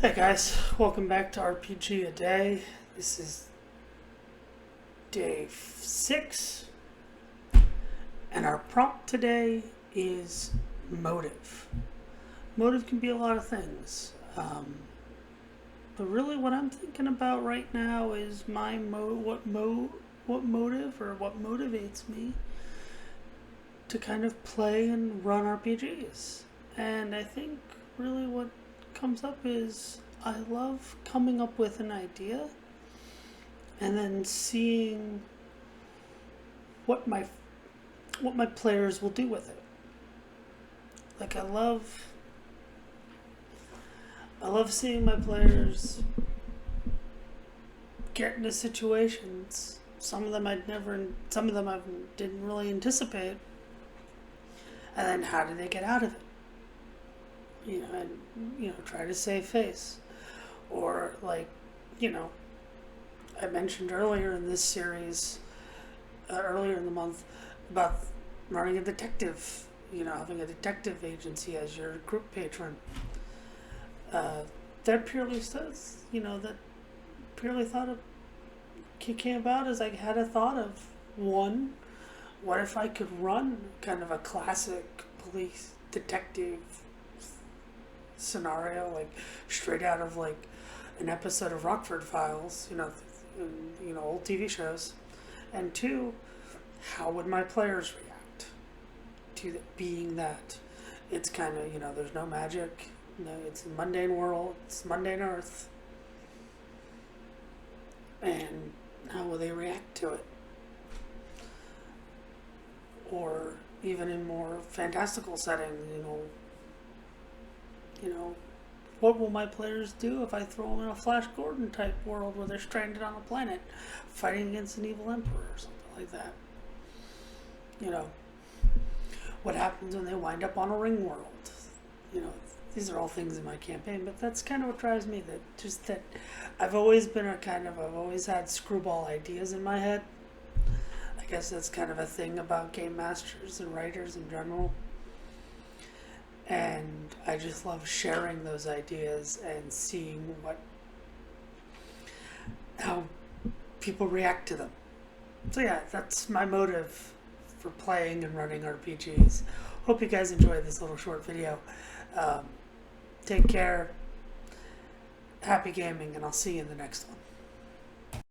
Hey guys, welcome back to RPG A Day. This is day 6, and our prompt today is motive. Motive can be a lot of things, but really what I'm thinking about right now is what motive or what motivates me to kind of play and run RPGs. And I think really what comes up is I love coming up with an idea and then seeing what my players will do with it. Like I love seeing my players get into situations. Some of them I didn't really anticipate. And then how do they get out of it? Try to save face. Or I mentioned earlier in this series, earlier in the month, about running a detective, having a detective agency as your group patron. That purely says, that purely came about as I had a thought of, one, what if I could run kind of a classic police detective scenario, like straight out of like an episode of Rockford Files, old TV shows. And two, how would my players react to being that? It's kind of, there's no magic, it's a mundane world, it's mundane earth. And how will they react to it? Or even in more fantastical settings, what will my players do if I throw them in a Flash Gordon type world where they're stranded on a planet fighting against an evil emperor or something like that? What happens when they wind up on a ring world? These are all things in my campaign, but that's kind of what drives me, that I've always had screwball ideas in my head. I guess that's kind of a thing about game masters and writers in general. And I just love sharing those ideas and seeing how people react to them. So yeah, that's my motive for playing and running RPGs. Hope you guys enjoyed this little short video. Take care, happy gaming, and I'll see you in the next one.